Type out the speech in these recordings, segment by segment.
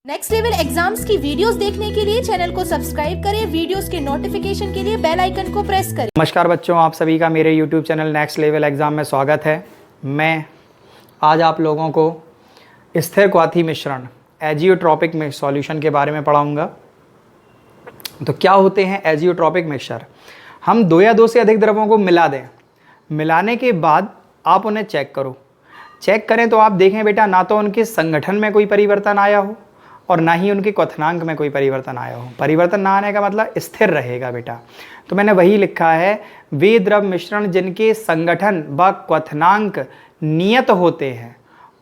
Next level exams की videos देखने के लिए चैनल को सब्सक्राइब करें, वीडियोस के नोटिफिकेशन के लिए बेल आइकन को प्रेस करें। नमस्कार बच्चों, आप सभी का मेरे YouTube channel next level exam में स्वागत है। मैं आज आप लोगों को स्थिर क्वाथी मिश्रण एजियोट्रॉपिक सॉल्यूशन के बारे में पढ़ाऊंगा। तो क्या होते हैं एजियोट्रॉपिक मिक्सचर? हम दो या दो से अधिक द्रव्यों को मिला दें, मिलाने के बाद आप उन्हें चेक करो। चेक करें तो आप देखें बेटा, ना तो उनके संगठन में कोई परिवर्तन आया हो और ना ही उनके क्वथनांक में कोई परिवर्तन आया हो। परिवर्तन ना आने का मतलब स्थिर रहेगा बेटा। तो मैंने वही लिखा है, वे द्रव मिश्रण जिनके संगठन व क्वथनांक नियत होते हैं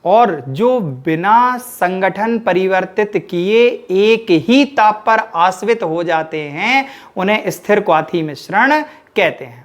और जो बिना संगठन परिवर्तित किए एक ही ताप पर आश्रित हो जाते हैं, उन्हें स्थिर क्वाथी मिश्रण कहते हैं।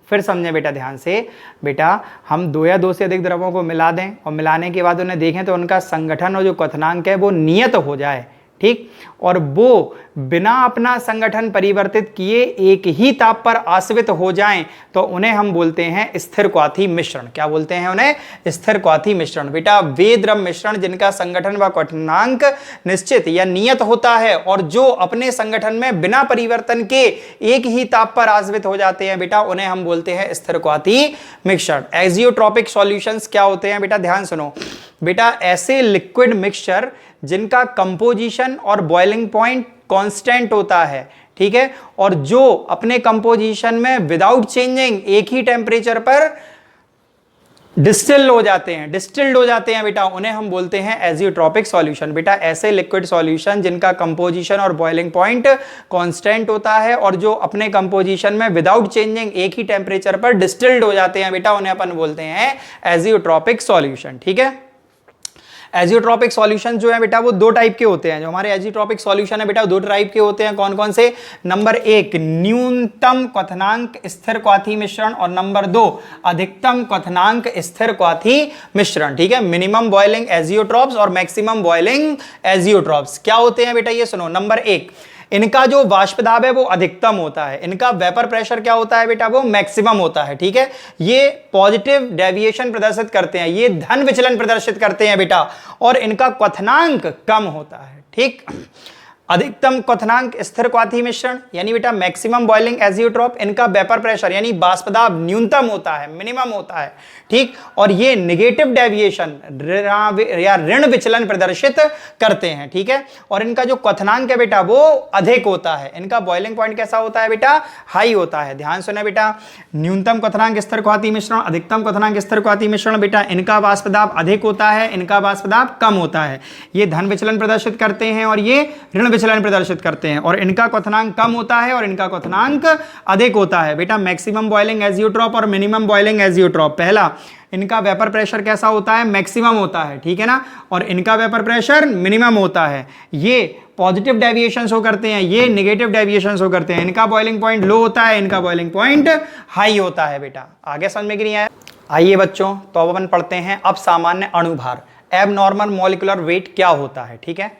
फिर समझें बेटा ध्यान से। बेटा हम दो या दो से अधिक द्रव्यों को मिला दें और मिलाने के बाद उन्हें देखें तो उनका संगठन और जो क्वथनांक है वो नियत हो जाए, ठीक, और वो बिना अपना संगठन परिवर्तित किए एक ही ताप पर आश्रित हो जाएं, तो उन्हें हम बोलते हैं स्थिर क्वाथी मिश्रण। क्या बोलते हैं उन्हें? स्थिर क्वाथी मिश्रण। बेटा वे द्रव मिश्रण जिनका संगठन व क्वथनांक निश्चित या नियत होता है और जो अपने संगठन में बिना परिवर्तन के एक ही ताप पर आश्रित हो जाते हैं, बेटा उन्हें हम बोलते हैं स्थिर क्वाथी मिश्रण। एजियोट्रॉपिक सॉल्यूशंस क्या होते हैं बेटा? ध्यान सुनो बेटा, ऐसे लिक्विड मिक्सचर जिनका कंपोजिशन और बॉइलिंग पॉइंट कांस्टेंट होता है, ठीक है, और जो अपने कंपोजिशन में विदाउट चेंजिंग एक ही टेम्परेचर पर डिस्टिल्ड हो जाते हैं बेटा, उन्हें हम बोलते हैं एजियोट्रॉपिक सॉल्यूशन। बेटा ऐसे लिक्विड सॉल्यूशन जिनका कंपोजिशन और बॉइलिंग पॉइंट कांस्टेंट होता है और जो अपने कंपोजिशन में विदाउट चेंजिंग एक ही टेम्परेचर पर डिस्टिल्ड हो जाते हैं, बेटा उन्हें अपन बोलते हैं एजियोट्रॉपिक सॉल्यूशन। ठीक है, एजियोट्रॉपिक सॉल्यूशन जो है बेटा वो दो टाइप के होते हैं। जो हमारे एजियोट्रॉपिक सॉल्यूशन है बेटा दो टाइप के होते हैं। कौन कौन से? नंबर एक, न्यूनतम क्वथनांक स्थिर क्वाथी मिश्रण, और नंबर दो, अधिकतम क्वथनांक स्थिर क्वाथी मिश्रण। ठीक है, मिनिमम बॉइलिंग एजियोट्रॉप्स और मैक्सिमम बॉइलिंग एजियोट्रॉप्स क्या होते हैं बेटा? ये सुनो। नंबर एक, इनका जो वाष्प दाब है वो अधिकतम होता है, इनका वेपर प्रेशर क्या होता है बेटा? वो मैक्सिमम होता है। ठीक है, ये पॉजिटिव डेविएशन प्रदर्शित करते हैं, ये धन विचलन प्रदर्शित करते हैं बेटा, और इनका क्वथनांक कम होता है। ठीक, अधिकतम क्वथनांक स्थिर क्वाथी मिश्रण यानी बेटा मैक्सिमम बॉइलिंग एजियोट्रॉप, इनका वेपर प्रेशर यानी वाष्प दाब न्यूनतम होता है, मिनिमम होता है। ठीक, और ये नेगेटिव डेविएशन या ऋण विचलन प्रदर्शित करते हैं। ठीक है, और इनका जो क्वथनांक है बेटा वो अधिक होता है। इनका बॉइलिंग पॉइंट कैसा होता है बेटा? हाई होता है। ध्यान सुने बेटा, न्यूनतम क्वथनांक स्थिर क्वाथी मिश्रण, अधिकतम क्वथनांक स्थिर क्वाथी मिश्रण, बेटा इनका वाष्प दाब अधिक होता है, इनका वाष्प दाब कम होता है। ये धन विचलन प्रदर्शित करते हैं और ये ऋण विचलन प्रदर्शित करते हैं, और इनका क्वथनांक कम होता है और इनका क्वथनांक अधिक होता है। बेटा मैक्सिमम बॉइलिंग एजियोट्रॉप और मिनिमम बॉइलिंग एजियोट्रॉप, पहला इनका वेपर प्रेशर कैसा होता है? मैक्सिमम होता है। ठीक है ना, और इनका वेपर प्रेशर मिनिमम होता है। ये पॉजिटिव डेविएशन शो करते हैं, ये नेगेटिव डेविएशन शो करते हैं। इनका बॉइलिंग पॉइंट लो होता है, इनका बॉइलिंग पॉइंट हाई होता है। बेटा आगे समझ में नहीं आया? आइए बच्चों, तो अब अपन पढ़ते हैं अब सामान्य अणुभार, एबनॉर्मल मॉलिक्यूलर वेट क्या होता है। ठीक है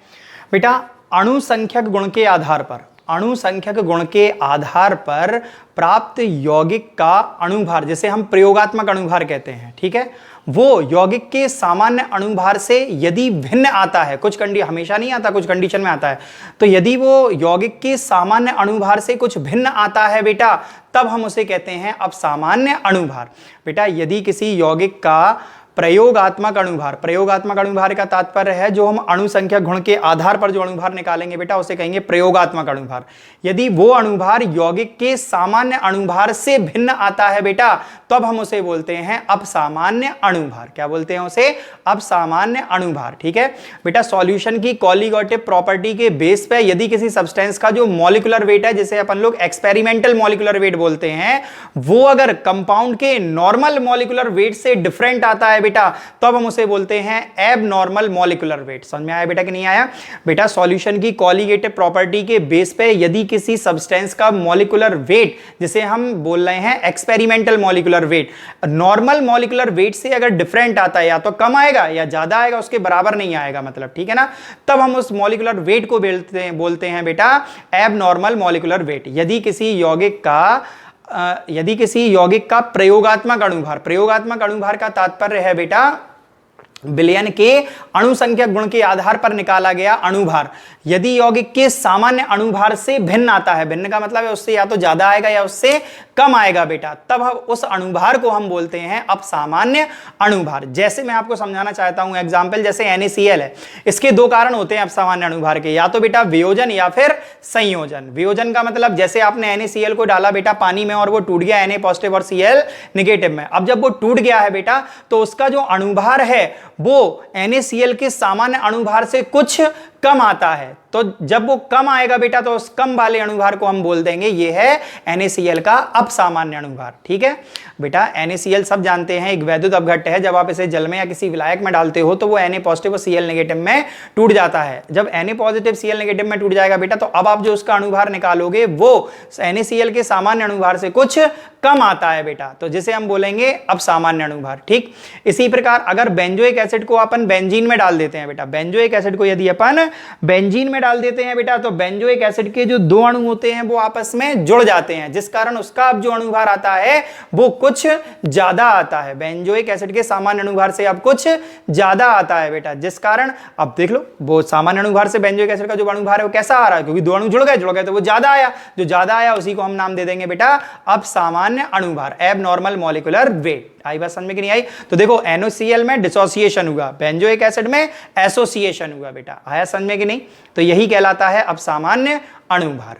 बेटा, अणुसंख्यक गुण के आधार पर, अणुसंख्यक गुण के आधार पर प्राप्त यौगिक का अणुभार, जिसे हम प्रयोगात्मक अणुभार कहते हैं, ठीक है, वो यौगिक के सामान्य अणुभार से यदि भिन्न आता है, कुछ हमेशा नहीं आता, कुछ कंडीशन में आता है, तो यदि वो यौगिक के सामान्य अणुभार से कुछ भिन्न आता है बेटा, तब हम उसे कहते हैं अब सामान्य अणुभार। बेटा यदि किसी यौगिक का प्रयोगात्मक अणुभार, प्रयोगात्मक अणुभार का तात्पर्य है जो हम अणुसंख्यक गुण के आधार पर जो अणुभार निकालेंगे बेटा उसे कहेंगे प्रयोगात्मक अणुभार। यदि वो अणुभार यौगिक के सामान्य अणुभार से भिन्न आता है बेटा, तब हम उसे बोलते हैं अब सामान्य अणुभार। क्या बोलते हैं उसे? अब सामान्य अणुभार। ठीक है बेटा, सॉल्यूशन की कोलिगेटिव प्रॉपर्टी के बेस पे यदि किसी सब्सटेंस का जो मॉलिक्यूलर वेट है, जिसे अपन लोग एक्सपेरिमेंटल मॉलिक्यूलर वेट बोलते हैं, वो अगर कंपाउंड के नॉर्मल मॉलिक्यूलर वेट से डिफरेंट आता है बेटा, तो अब हम उसे बोलते हैं एबनॉर्मल मॉलिक्यूलर वेट। समझ में आया बेटा कि नहीं आया? बेटा सॉल्यूशन की कोलिगेटिव प्रॉपर्टी के बेस पे यदि किसी सब्सटेंस का मॉलिक्यूलर वेट, जिसे हम बोल रहे हैं experimental molecular weight, normal molecular weight से अगर डिफरेंट आता है, या तो कम आएगा या ज्यादा आएगा, उसके बराबर नहीं आएगा मतलब, ठीक है ना, तब हम उस मॉलिक्यूलर वेट को बोलते हैं बेटा एबनॉर्मल मॉलिक्यूलर वेट। यदि किसी यौगिक का प्रयोगात्मक अणुभार, प्रयोगात्मक अणुभार का तात्पर्य है बेटा विलयन के अणु संख्या गुण के आधार पर निकाला गया अणुभार यदि यौगिक के सामान्य अणुभार से भिन्न आता है, भिन्न का मतलब है उससे या तो ज्यादा आएगा या उससे कम आएगा बेटा, तब उस अणुभार को हम बोलते हैं अब सामान्य अणुभार। जैसे मैं आपको समझाना चाहता हूं एग्जांपल, जैसे NaCl है, इसके दो कारण होते हैं अब सामान्य अणुभार के, या तो बेटा वियोजन या फिर संयोजन। वियोजन का मतलब जैसे आपने NaCl को डाला बेटा पानी में और वो टूट गया Na पॉजिटिव और Cl नेगेटिव में, अब जब वो टूट गया है बेटा तो उसका जो अणुभार है वो NaCl के सामान्य अणुभार से कुछ कम आता है। तो जब वो कम आएगा बेटा तो उस कम वाले अणुभार को हम बोल देंगे ये है NaCl का अब सामान्य अणुभार। ठीक है बेटा, NaCl सब जानते हैं एक वैद्युत अपघट्ट है, जब आप इसे जल में या किसी विलायक में डालते हो तो वो Na पॉजिटिव और Cl नेगेटिव में टूट जाता है। जब Na पॉजिटिव Cl नेगेटिव में टूट जाएगा बेटा तो अब आप जो उसका अणुभार निकालोगे वो NaCl के सामान्य अणुभार से कुछ कम आता है बेटा, तो जिसे हम बोलेंगे अब सामान्य अणुभार। ठीक, इसी प्रकार अगर बेंजोइक एसिड को अपन बेंजीन में डाल देते हैं बेटा, बेंजोइक एसिड को यदि अपन बेंजीन में डाल देते हैं बेटा तो बेंजोइक एसिड के जो दो अणु होते हैं वो आपस में जुड़ जाते हैं, जिस कारण उसका अब जो अणुभार आता है वो कुछ ज्यादा आता है। बेंजोइक एसिड के सामान्य अणुभार से अब कुछ ज्यादा आता है बेटा, जिस कारण अब देख लो वो सामान्य अणुभार से बेंजोइक एसिड का जो अणुभार है वो कैसा आ रहा है, क्योंकि दो अणु जुड़ गए तो वो ज्यादा आया, जो ज्यादा आया उसी को हम नाम दे देंगे बेटा अब सामान्य अणुभार, एबनॉर्मल मॉलिक्यूलर वेट। आई बात समझ में कि नहीं आई? तो देखो NaCl में डिसोसिएशन हुआ, बेंजोइक एसिड में एसोसिएशन हुआ बेटा, आया समझ में कि नहीं? तो यही कहलाता है अब सामान्य अणुभार।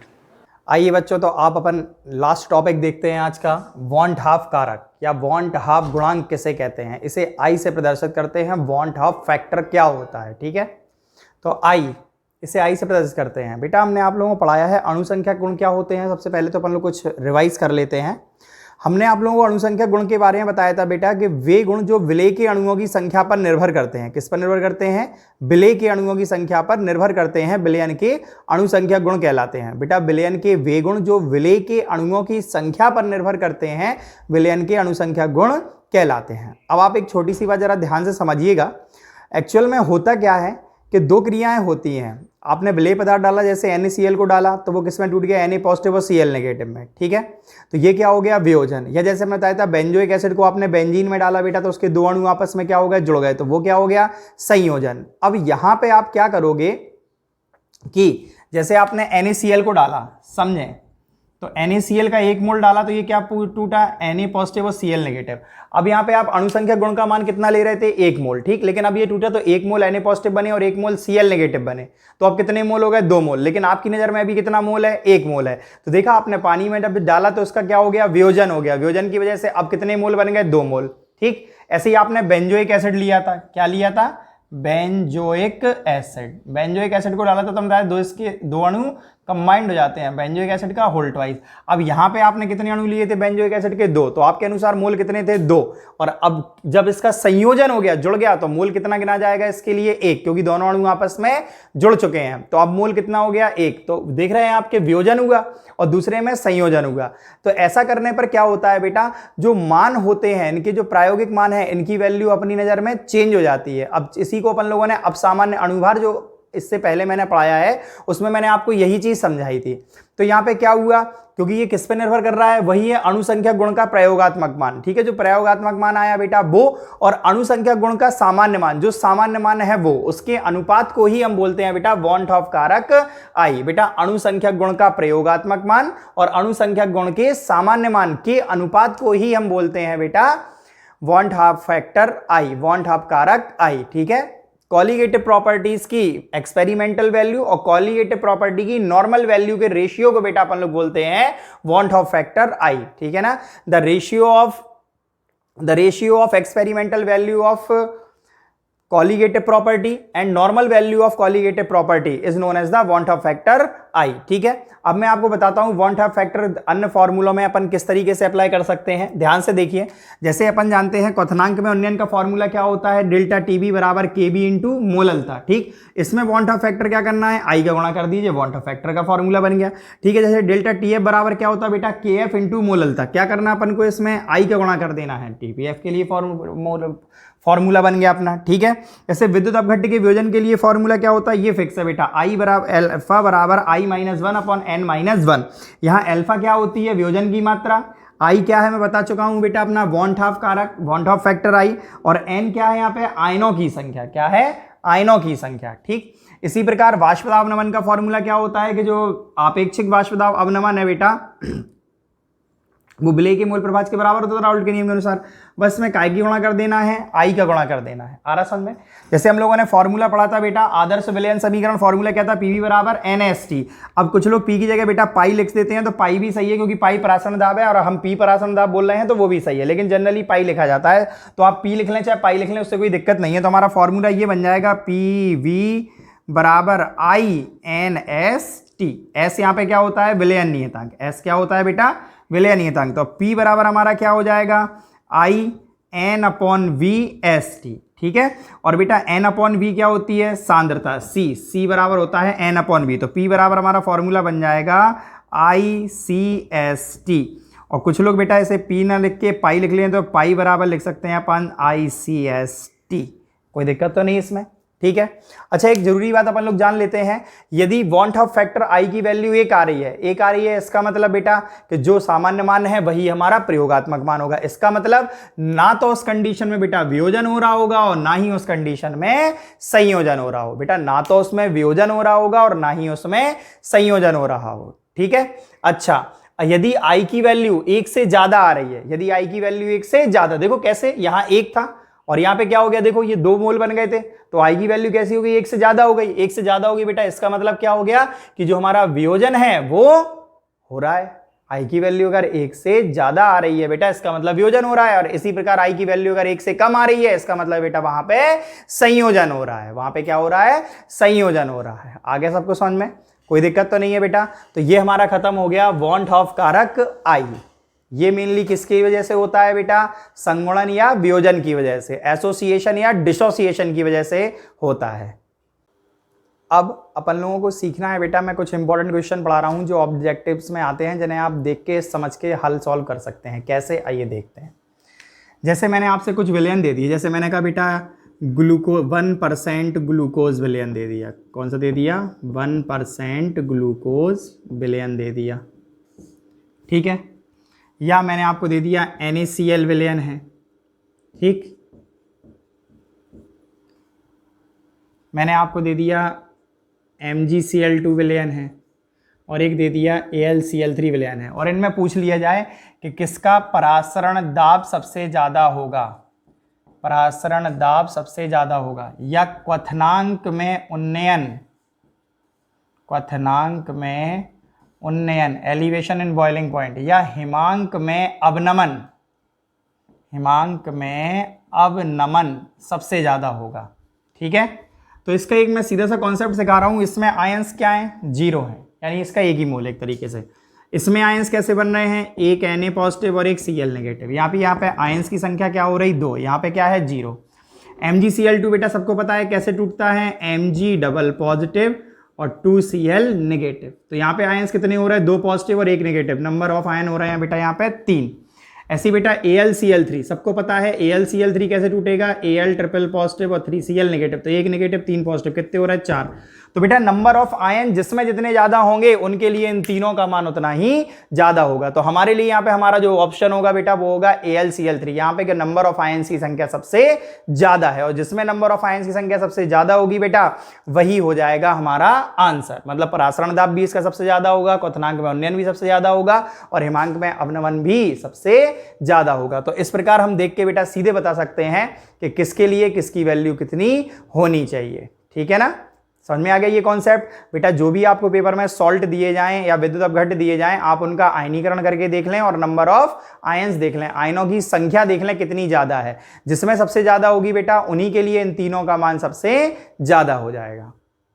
आइए बच्चों, तो आप अपन लास्ट टॉपिक देखते हैं आज का, वॉन्ट हाफ कारक या वॉन्ट हाफ गुणांक किसे कहते हैं, इसे आई से प्रदर्शित करते हैं। वॉन्ट हाफ फैक्टर क्या होता है, ठीक है, तो आई, इसे आई से प्रदर्शित करते हैं। बेटा हमने आप लोगों को पढ़ाया है अणुसंख्या गुण क्या होते हैं, सबसे पहले तो अपन लोग कुछ रिवाइज कर लेते हैं। हमने आप लोगों को अणुसंख्या गुण के बारे में बताया था बेटा कि वे गुण जो विलय के अणुओं की संख्या पर निर्भर करते हैं, किस पर निर्भर करते हैं, विलय के अणुओं की संख्या पर निर्भर करते हैं, विलयन के अणुसंख्या गुण कहलाते हैं। बेटा विलयन के वे गुण जो विलय के अणुओं की संख्या पर निर्भर करते हैं, विलयन के अणुसंख्या गुण कहलाते हैं। अब आप एक छोटी सी बात जरा ध्यान से समझिएगा, एक्चुअल में होता क्या है कि दो क्रियाएं होती हैं। आपने विलय पदार्थ डाला, जैसे NaCl को डाला तो वो किस में टूट गया, Na पॉजिटिव और Cl नेगेटिव में, ठीक है, तो ये क्या हो गया, वियोजन। या जैसे मैंने बताया था बेंजोइक एसिड को आपने बेंजीन में डाला बेटा तो उसके दो अणु आपस में क्या हो गए, जुड़ गए, तो वो क्या हो गया, संयोजन। अब यहां पे आप क्या करोगे कि जैसे आपने NaCl को डाला, समझे, तो NaCl का 1 मोल डाला तो ये क्या टूटा, Na पॉजिटिव और Cl नेगेटिव। अब यहाँ पे आप अणुसंख्या गुण का मान कितना ले रहे थे, 1 मोल, ठीक, लेकिन अब ये टूटा तो 1 मोल Na पॉजिटिव बने और 1 मोल Cl नेगेटिव बने, तो अब कितने मोल हो गए, 2 मोल, लेकिन आपकी नजर में अभी कितना मोल है, 1 मोल है। तो देखा आपने पानी में जब डाला तो उसका क्या हो गया, वियोजन हो गया, वियोजन की वजह से अब कितने मोल बन गए, 2 मोल, ठीक। ऐसे ही आपने बेंजोइक एसिड लिया था, क्या लिया था, बेंजोइक एसिड, बेंजोइक एसिड को डाला तो बताया दो इसके दो अणु कंबाइंड हो जाते हैं, बेंजोइक एसिड का होल ट्वाइस। अब यहाँ पे आपने कितने अणु लिए थे बेंजोइक एसिड के, 2, तो आपके अनुसार मोल कितने थे, 2, और अब जब इसका संयोजन हो गया, जुड़ गया, तो मोल कितना गिना जाएगा इसके लिए, 1, क्योंकि दोनों अणु आपस में जुड़ चुके हैं, तो अब मोल कितना हो गया, 1। तो देख रहे हैं आपके वियोजन हुआ और दूसरे में संयोजन हुआ। तो ऐसा करने पर क्या होता है बेटा, जो मान होते हैं इनके, जो प्रायोगिक मान है, इनकी वैल्यू अपनी नजर में चेंज हो जाती है। अब इसी को अपन लोगों ने अब सामान्य अणुभार, जो इससे पहले मैंने पढ़ाया है उसमें मैंने आपको यही चीज समझाई थी। तो यहाँ पे क्या हुआ, क्योंकि ये किस पे निर्भर कर रहा है, वही है अणुसंख्या गुण का प्रयोगात्मक मान, ठीक है, जो प्रयोगात्मक मान आया बेटा वो, और अणुसंख्या गुण का सामान्य मान, जो सामान्य मान है वो, उसके अनुपात को ही हम बोलते हैं बेटा वॉन्ट हाफ कारक आई। बेटा अणुसंख्या गुण का प्रयोगात्मक मान और अणुसंख्या गुण के सामान्य मान के अनुपात को ही हम बोलते हैं बेटा वॉन्ट हाफ फैक्टर आई, वॉन्ट हाफ कारक आई, ठीक है। कॉलीगेटिव प्रॉपर्टीज की एक्सपेरिमेंटल वैल्यू और कॉलीगेटिव प्रॉपर्टी की नॉर्मल वैल्यू के रेशियो को बेटा अपन लोग बोलते हैं वॉन्ट हाफ फैक्टर आई, ठीक है ना। The ratio of experimental value of colligative property and normal value of colligative property is known as the van't Hoff factor i, ठीक है। अब मैं आपको बताता हूं वॉन्ट हाफ फैक्टर अन्य फॉर्मूलों में अपन किस तरीके से अप्लाई कर सकते हैं, ध्यान से देखिए। जैसे अपन जानते हैं क्वथनांक में उन्नयन का फॉर्मूला क्या होता है, डेल्टा टीबी बराबर केबी इंटू मोललता, ठीक। इसमें वॉन्ट हाफ फैक्टर क्या करना है, आई का गुणा कर दीजिए, वॉन्ट हाफ फैक्टर का फॉर्मूला बन गया, ठीक है। जैसे डेल्टा टीएफ बराबर क्या होता है बेटा, केएफ इंटू मोललता, क्या करना है अपन को, इसमें आई का गुणा कर देना है, टीपीएफ के लिए फॉर्मूला बन गया अपना, ठीक है। जैसे विद्युत अपघट्ट के वियोजन के लिए फॉर्मूला क्या होता है, ये फिक्स है बेटा, आई बराबर अल्फा बराबर I-1 अपॉन N-1। यहाँ अल्फा क्या होती है, वियोजन की मात्रा, आई क्या है मैं बता चुका हूं बेटा, अपना वॉन हाफ कारक, वॉन हाफ फैक्टर आई, और एन क्या है यहाँ पे, आयनों की संख्या। क्या है, आयनों की संख्या। ठीक, इसी प्रकार वाष्प दाब अवनमन का फॉर्मूला क्या होता है कि जो आपेक्षिक वाष्प दाब अवनमन है बेटा वो विलेय के मोल प्रभाज के बराबर होता है राउल्ट के नियम के अनुसार। बस में काय की गुणा कर देना है, आई का गुणा कर देना है। आ रहा समझ में? जैसे हम लोगों ने फॉर्मूला पढ़ा था बेटा, आदर्श विलयन समीकरण फॉर्मूला क्या था, पीवी बराबर NST। अब कुछ लोग पी की जगह बेटा पाई लिख देते हैं, तो पाई भी सही है क्योंकि पाई परासरण दाब है और हम पी परासरण दाब बोल रहे हैं तो वो भी सही है, लेकिन जनरली पाई लिखा जाता है। तो आप पी लिख लें चाहे पाई लिख लें, उससे कोई दिक्कत नहीं है। तो हमारा फॉर्मूला ये बन जाएगा पीवी बराबर INST। एस यहाँ पे क्या होता है, विलयन नियतांक। एस क्या होता है बेटा, विलयन नियतांक। तो पी बराबर हमारा क्या हो जाएगा, IN/VST। ठीक है, और बेटा N/V क्या होती है, सांद्रता। C बराबर होता है N/V। तो P बराबर हमारा फॉर्मूला बन जाएगा ICST। और कुछ लोग बेटा ऐसे P ना लिख के पाई लिख लें, तो पाई बराबर लिख सकते हैं अपन ICST। कोई दिक्कत तो नहीं इसमें? ठीक है। अच्छा, एक जरूरी बात अपन लोग जान लेते हैं, यदि वॉन हाफ फैक्टर आई की वैल्यू 1 आ रही है, इसका मतलब बेटा कि जो सामान्य मान है वही हमारा प्रयोगात्मक मान होगा। इसका मतलब ना तो उस कंडीशन में बेटा वियोजन हो रहा होगा और ना ही उस कंडीशन में संयोजन हो रहा हो। बेटा ना तो उसमें वियोजन हो रहा होगा और ना ही उसमें संयोजन हो रहा हो। ठीक है। अच्छा, यदि आई की वैल्यू 1 से ज्यादा आ रही है, यदि आई की वैल्यू 1 से ज्यादा, देखो कैसे, यहां 1 था और यहां पे क्या हो गया, देखो ये 2 मोल बन गए थे, तो आई की वैल्यू कैसी हो गई, 1 से ज्यादा हो गई। 1 से ज्यादा होगी बेटा, इसका मतलब क्या हो गया कि जो हमारा वियोजन है वो हो रहा है। आई की वैल्यू अगर 1 से ज्यादा आ रही है बेटा, इसका मतलब वियोजन हो रहा है, और इसी प्रकार आई की वैल्यू अगर 1 से कम आ रही है, इसका मतलब बेटा वहां पे संयोजन हो रहा है। वहां पे क्या हो रहा है, संयोजन हो रहा है। आगे सबको समझ में? कोई दिक्कत तो नहीं है बेटा? तो ये हमारा खत्म हो गया वॉन हाफ कारक आई। ये मेनली किसकी वजह से होता है बेटा, संगुणन या वियोजन की वजह से, एसोसिएशन या डिसोसिएशन की वजह से होता है। अब अपन लोगों को सीखना है बेटा, मैं कुछ इंपॉर्टेंट क्वेश्चन पढ़ा रहा हूं जो ऑब्जेक्टिव्स में आते हैं, जिन्हें आप देख के समझ के हल सॉल्व कर सकते हैं। कैसे, आइए देखते हैं। जैसे मैंने आपसे कुछ विलयन दे दिए, जैसे मैंने कहा बेटा 1% ग्लूकोज विलयन दे दिया। कौन सा दे दिया, 1% ग्लूकोज विलयन दे दिया। ठीक है, या मैंने आपको दे दिया NaCl विलयन है। ठीक, मैंने आपको दे दिया MgCl2 विलयन है, और एक दे दिया AlCl3 विलयन है। और इनमें पूछ लिया जाए कि किसका परासरण दाब सबसे ज्यादा होगा, परासरण दाब सबसे ज्यादा होगा, या क्वथनांक में उन्नयन, क्वथनांक में उन्नयन, एलिवेशन इन बॉइलिंग पॉइंट, या हिमांक में अवनमन, हिमांक में अवनमन सबसे ज्यादा होगा। ठीक है, तो इसका एक मैं सीधा सा कॉन्सेप्ट सिखा रहा हूं। इसमें आयंस क्या है, 0 है, यानी इसका एक ही मोल एक तरीके से। इसमें आयंस कैसे बन रहे हैं, एक Na पॉजिटिव और एक Cl नेगेटिव। यहाँ पे आयंस की संख्या क्या हो रही, 2, यहाँ पे क्या है 0। MgCl2 बेटा सबको पता है कैसे टूटता है, Mg डबल पॉजिटिव और 2Cl नेगेटिव। तो यहाँ पे आयंस कितने हो रहे हैं, 2 पॉजिटिव और 1 नेगेटिव। नंबर ऑफ आयन हो रहे हैं बेटा यहाँ पे 3। ऐसी बेटा AlCl3 सबको पता है, AlCl3 कैसे टूटेगा, Al ट्रिपल पॉजिटिव और 3Cl नेगेटिव। तो 1 नेगेटिव 3 पॉजिटिव, कितने हो रहा है 4। तो बेटा नंबर ऑफ आयन जिसमें जितने ज्यादा होंगे उनके लिए इन तीनों का मान उतना ही ज्यादा होगा। तो हमारे लिए यहाँ पे हमारा जो ऑप्शन होगा बेटा वो होगा AlCl3। यहाँ पे नंबर ऑफ आयंस की संख्या सबसे ज्यादा है, और जिसमें नंबर ऑफ आयंस की संख्या सबसे ज्यादा होगी बेटा वही हो जाएगा हमारा आंसर। मतलब परासरण दाब भी इसका सबसे ज्यादा होगा, क्वथनांक में उन्नयन भी सबसे ज्यादा होगा, और हिमांक में अवनमन भी सबसे ज्यादा होगा। तो इस प्रकार हम देख के बेटा सीधे बता सकते हैं कि किसके लिए किसकी वैल्यू कितनी होनी चाहिए। ठीक है ना, समझ में आ गया ये कॉन्सेप्ट? बेटा जो भी आपको पेपर में सॉल्ट दिए जाएं या विद्युत अपघट्ट दिए जाएं, आप उनका आयनीकरण करके देख लें और नंबर ऑफ आयंस देख लें, आयनों की संख्या देख लें कितनी ज्यादा है। जिसमें सबसे ज्यादा होगी बेटा उन्हीं के लिए इन तीनों का मान सबसे ज्यादा हो जाएगा।